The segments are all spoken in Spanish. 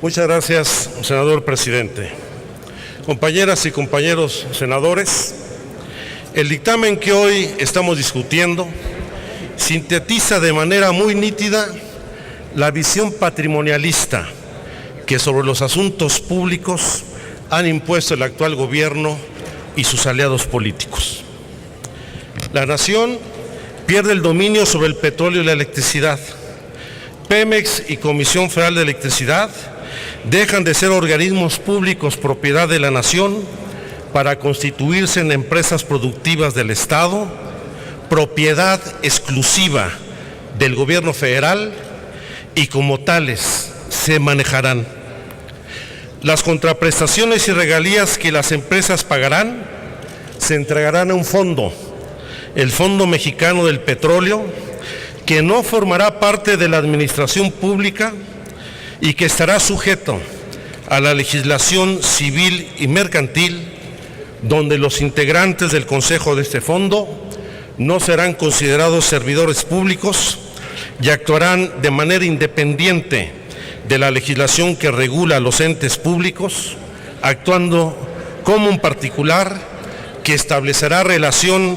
Muchas gracias, senador presidente. Compañeras y compañeros senadores, el dictamen que hoy estamos discutiendo sintetiza de manera muy nítida la visión patrimonialista que sobre los asuntos públicos han impuesto el actual gobierno y sus aliados políticos. La nación pierde el dominio sobre el petróleo y la electricidad. Pemex y Comisión Federal de Electricidad dejan de ser organismos públicos propiedad de la nación para constituirse en empresas productivas del Estado, propiedad exclusiva del gobierno federal, y como tales se manejarán. Las contraprestaciones y regalías que las empresas pagarán se entregarán a un fondo, el Fondo Mexicano del Petróleo, que no formará parte de la administración pública y que estará sujeto a la legislación civil y mercantil, donde los integrantes del consejo de este fondo no serán considerados servidores públicos y actuarán de manera independiente de la legislación que regula a los entes públicos, actuando como un particular que establecerá relación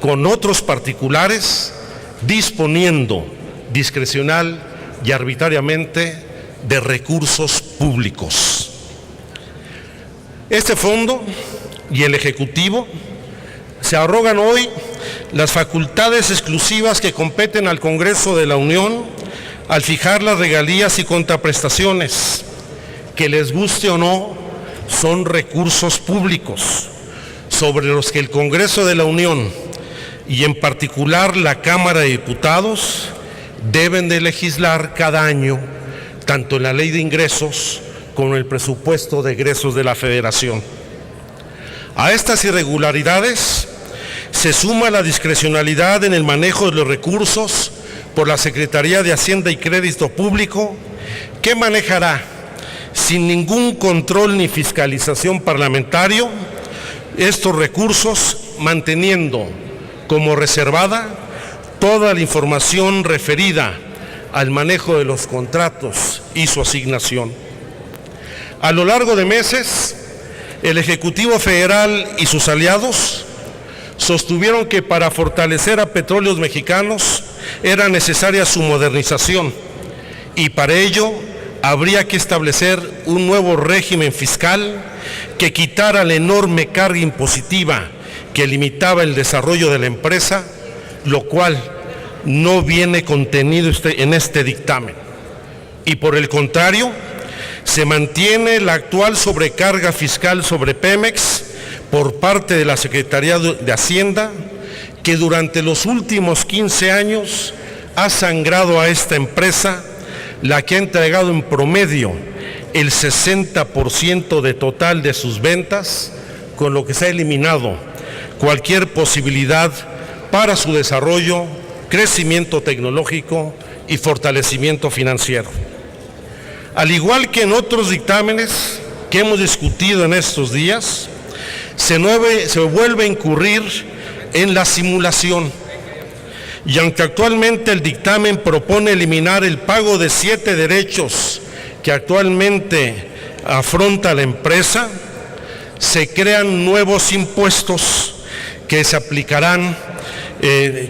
con otros particulares, disponiendo discrecional y arbitrariamente de recursos públicos. Este fondo y el Ejecutivo se arrogan hoy las facultades exclusivas que competen al Congreso de la Unión al fijar las regalías y contraprestaciones, que les guste o no, son recursos públicos sobre los que el Congreso de la Unión y en particular la Cámara de Diputados deben de legislar cada año, tanto en la Ley de Ingresos como en el presupuesto de egresos de la Federación. A estas irregularidades se suma la discrecionalidad en el manejo de los recursos por la Secretaría de Hacienda y Crédito Público, que manejará sin ningún control ni fiscalización parlamentario estos recursos, manteniendo como reservada toda la información referida al manejo de los contratos y su asignación. A lo largo de meses, el Ejecutivo Federal y sus aliados sostuvieron que para fortalecer a Petróleos Mexicanos era necesaria su modernización y para ello habría que establecer un nuevo régimen fiscal que quitara la enorme carga impositiva que limitaba el desarrollo de la empresa, lo cual no viene contenido en este dictamen. Y por el contrario, se mantiene la actual sobrecarga fiscal sobre Pemex por parte de la Secretaría de Hacienda, que durante los últimos 15 años ha sangrado a esta empresa, la que ha entregado en promedio el 60% de total de sus ventas, con lo que se ha eliminado cualquier posibilidad para su desarrollo, crecimiento tecnológico y fortalecimiento financiero. Al igual que en otros dictámenes que hemos discutido en estos días, se vuelve a incurrir en la simulación. Y aunque actualmente el dictamen propone eliminar el pago de 7 derechos que actualmente afronta la empresa, se crean nuevos impuestos que se aplicarán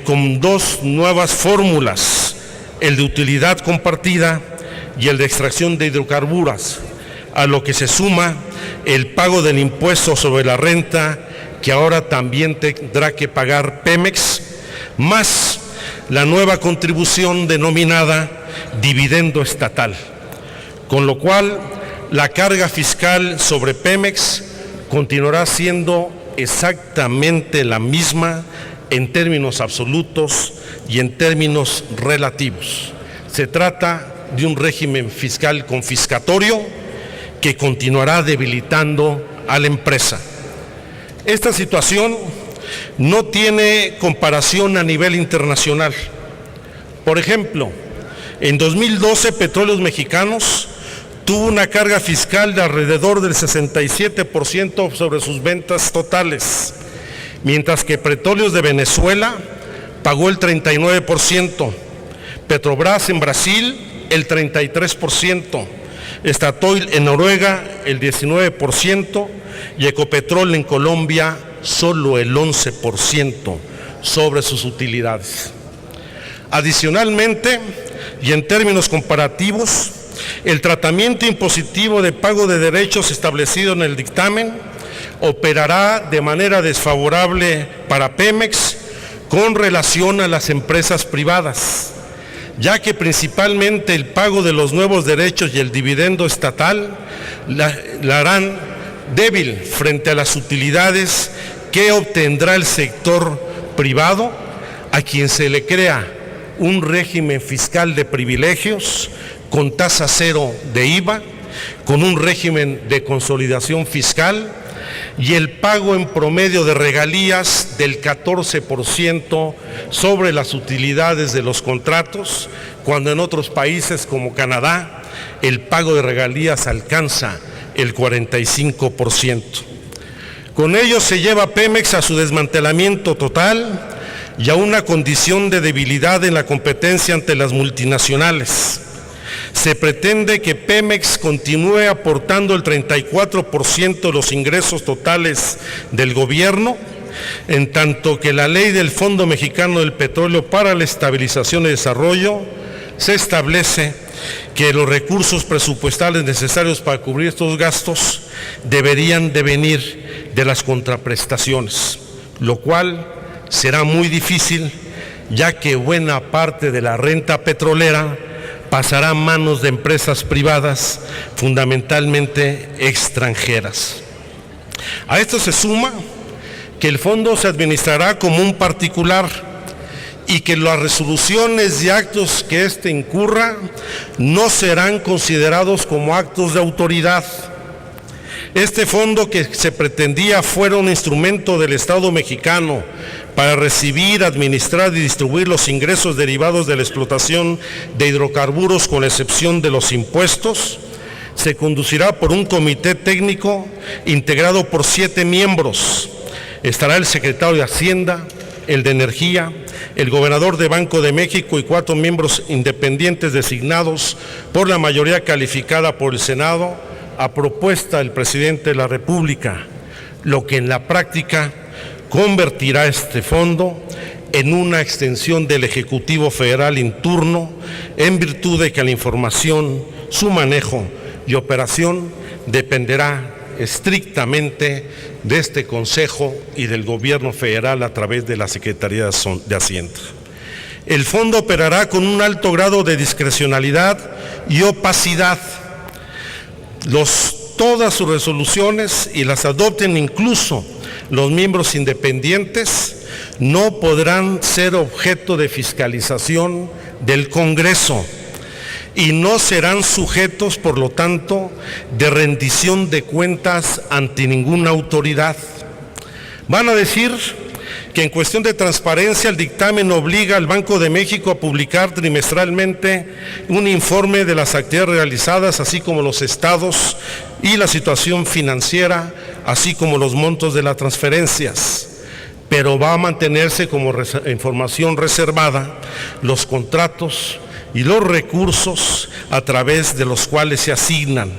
con dos nuevas fórmulas, el de utilidad compartida y el de extracción de hidrocarburos, a lo que se suma el pago del impuesto sobre la renta que ahora también tendrá que pagar Pemex, más la nueva contribución denominada dividendo estatal, con lo cual la carga fiscal sobre Pemex continuará siendo exactamente la misma en términos absolutos y en términos relativos. Se trata de un régimen fiscal confiscatorio que continuará debilitando a la empresa. Esta situación no tiene comparación a nivel internacional. Por ejemplo, en 2012 Petróleos Mexicanos tuvo una carga fiscal de alrededor del 67% sobre sus ventas totales, mientras que Petróleos de Venezuela pagó el 39%, Petrobras en Brasil el 33%, Statoil en Noruega el 19% y Ecopetrol en Colombia solo el 11% sobre sus utilidades. Adicionalmente, y en términos comparativos, el tratamiento impositivo de pago de derechos establecido en el dictamen operará de manera desfavorable para Pemex con relación a las empresas privadas, ya que principalmente el pago de los nuevos derechos y el dividendo estatal la harán débil frente a las utilidades que obtendrá el sector privado, a quien se le crea un régimen fiscal de privilegios con tasa cero de IVA, con un régimen de consolidación fiscal y el pago en promedio de regalías del 14% sobre las utilidades de los contratos, cuando en otros países como Canadá el pago de regalías alcanza el 45%. Con ello se lleva a Pemex a su desmantelamiento total y a una condición de debilidad en la competencia ante las multinacionales. Se pretende que Pemex continúe aportando el 34% de los ingresos totales del gobierno, en tanto que la ley del Fondo Mexicano del Petróleo para la Estabilización y Desarrollo se establece que los recursos presupuestales necesarios para cubrir estos gastos deberían de venir de las contraprestaciones, lo cual será muy difícil, ya que buena parte de la renta petrolera pasará a manos de empresas privadas, fundamentalmente extranjeras. A esto se suma que el fondo se administrará como un particular y que las resoluciones y actos que éste incurra no serán considerados como actos de autoridad. Este fondo, que se pretendía fuera un instrumento del Estado mexicano para recibir, administrar y distribuir los ingresos derivados de la explotación de hidrocarburos con excepción de los impuestos, se conducirá por un comité técnico integrado por 7 miembros. Estará el secretario de Hacienda, el de Energía, el gobernador de Banco de México y 4 miembros independientes designados por la mayoría calificada por el Senado a propuesta del presidente de la República, lo que en la práctica convertirá este fondo en una extensión del Ejecutivo Federal en turno, en virtud de que la información, su manejo y operación dependerá estrictamente de este Consejo y del Gobierno Federal a través de la Secretaría de Hacienda. El fondo operará con un alto grado de discrecionalidad y opacidad. Todas sus resoluciones, y las adopten incluso los miembros independientes, no podrán ser objeto de fiscalización del Congreso y no serán sujetos, por lo tanto, de rendición de cuentas ante ninguna autoridad. Van a decir que en cuestión de transparencia el dictamen obliga al Banco de México a publicar trimestralmente un informe de las actividades realizadas, así como los estados y la situación financiera, así como los montos de las transferencias, pero va a mantenerse como información reservada los contratos y los recursos a través de los cuales se asignan.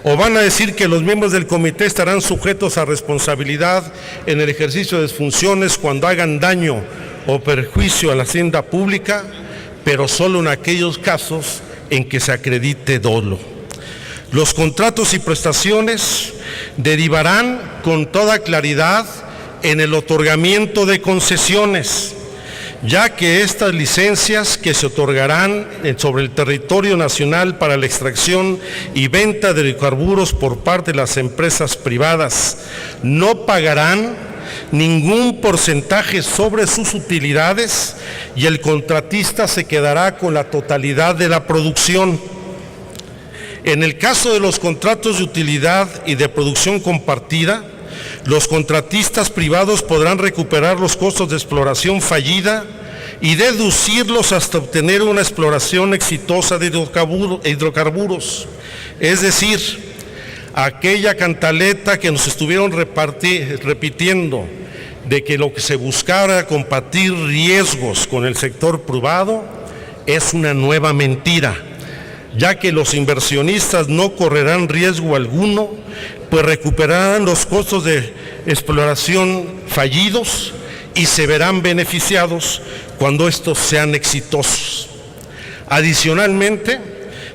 O van a decir que los miembros del comité estarán sujetos a responsabilidad en el ejercicio de sus funciones cuando hagan daño o perjuicio a la hacienda pública, pero solo en aquellos casos en que se acredite dolo. Los contratos y prestaciones derivarán con toda claridad en el otorgamiento de concesiones, ya que estas licencias que se otorgarán sobre el territorio nacional para la extracción y venta de hidrocarburos por parte de las empresas privadas no pagarán ningún porcentaje sobre sus utilidades y el contratista se quedará con la totalidad de la producción. En el caso de los contratos de utilidad y de producción compartida, los contratistas privados podrán recuperar los costos de exploración fallida y deducirlos hasta obtener una exploración exitosa de hidrocarburos. Es decir, aquella cantaleta que nos estuvieron repitiendo, de que lo que se buscara combatir riesgos con el sector privado es una nueva mentira, ya que los inversionistas no correrán riesgo alguno, pues recuperarán los costos de exploración fallidos y se verán beneficiados cuando estos sean exitosos. Adicionalmente,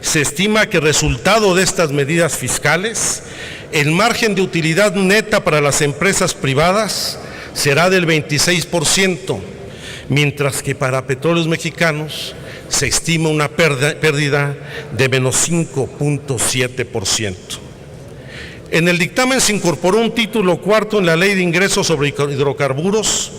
se estima que resultado de estas medidas fiscales, el margen de utilidad neta para las empresas privadas será del 26%, mientras que para Petróleos Mexicanos se estima una pérdida de menos 5.7%. En el dictamen se incorporó un título cuarto en la Ley de Ingresos sobre Hidrocarburos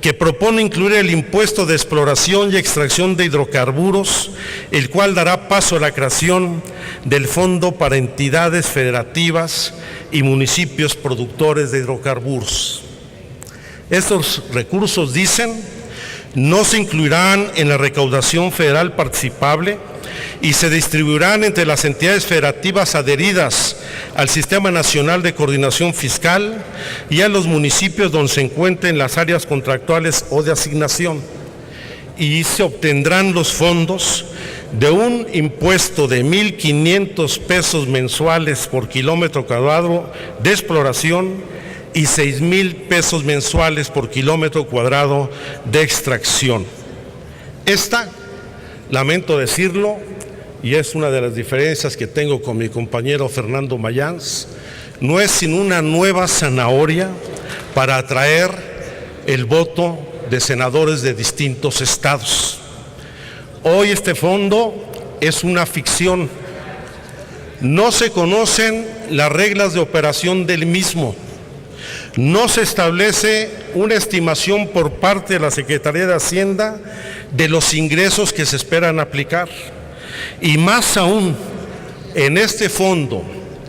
que propone incluir el impuesto de exploración y extracción de hidrocarburos, el cual dará paso a la creación del Fondo para entidades federativas y municipios productores de hidrocarburos. Estos recursos, dicen, no se incluirán en la recaudación federal participable y se distribuirán entre las entidades federativas adheridas al Sistema Nacional de Coordinación Fiscal y a los municipios donde se encuentren las áreas contractuales o de asignación. Y se obtendrán los fondos de un impuesto de 1,500 pesos mensuales por kilómetro cuadrado de exploración y 6,000 pesos mensuales por kilómetro cuadrado de extracción. Esta, lamento decirlo, y es una de las diferencias que tengo con mi compañero Fernando Mayans, no es sino una nueva zanahoria para atraer el voto de senadores de distintos estados. Hoy este fondo es una ficción. No se conocen las reglas de operación del mismo. No se establece una estimación por parte de la Secretaría de Hacienda de los ingresos que se esperan aplicar. Y más aún, en este fondo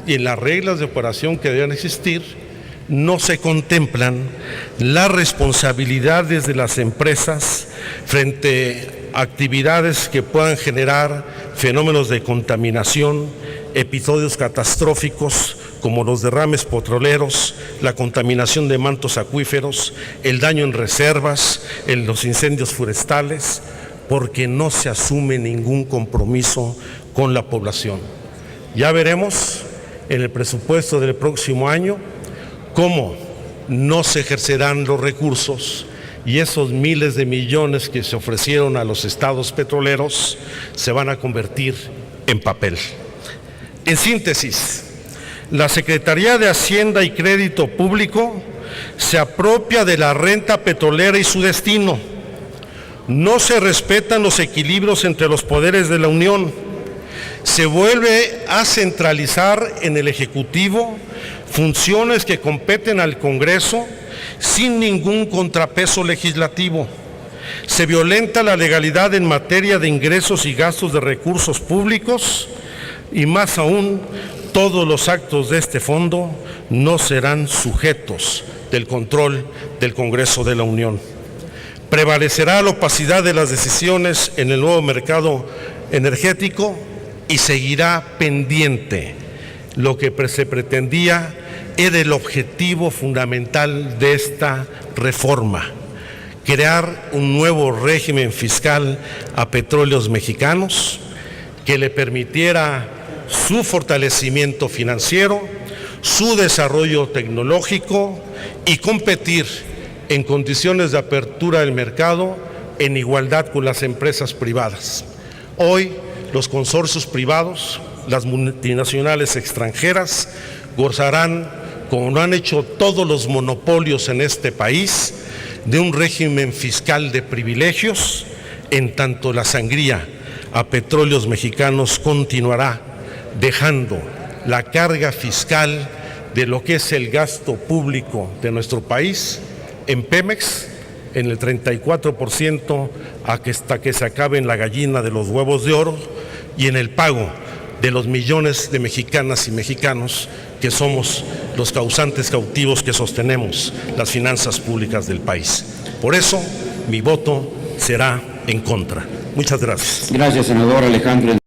y en las reglas de operación que deben existir, no se contemplan las responsabilidades de las empresas frente a actividades que puedan generar fenómenos de contaminación, episodios catastróficos como los derrames petroleros, la contaminación de mantos acuíferos, el daño en reservas, en los incendios forestales, porque no se asume ningún compromiso con la población. Ya veremos en el presupuesto del próximo año cómo no se ejercerán los recursos y esos miles de millones que se ofrecieron a los estados petroleros se van a convertir en papel. En síntesis, la Secretaría de Hacienda y Crédito Público se apropia de la renta petrolera y su destino. No se respetan los equilibrios entre los poderes de la Unión. Se vuelve a centralizar en el Ejecutivo funciones que competen al Congreso sin ningún contrapeso legislativo. Se violenta la legalidad en materia de ingresos y gastos de recursos públicos y más aún, todos los actos de este fondo no serán sujetos del control del Congreso de la Unión. Prevalecerá la opacidad de las decisiones en el nuevo mercado energético y seguirá pendiente lo que se pretendía era el objetivo fundamental de esta reforma: crear un nuevo régimen fiscal a Petróleos Mexicanos que le permitiera su fortalecimiento financiero, su desarrollo tecnológico y competir en condiciones de apertura del mercado en igualdad con las empresas privadas. Hoy, los consorcios privados, las multinacionales extranjeras, gozarán, como lo han hecho todos los monopolios en este país, de un régimen fiscal de privilegios, en tanto la sangría a Petróleos Mexicanos continuará dejando la carga fiscal de lo que es el gasto público de nuestro país en Pemex en el 34% hasta que se acabe en la gallina de los huevos de oro y en el pago de los millones de mexicanas y mexicanos que somos los causantes cautivos que sostenemos las finanzas públicas del país. Por eso, mi voto será en contra. Muchas gracias. Gracias, senador Alejandro.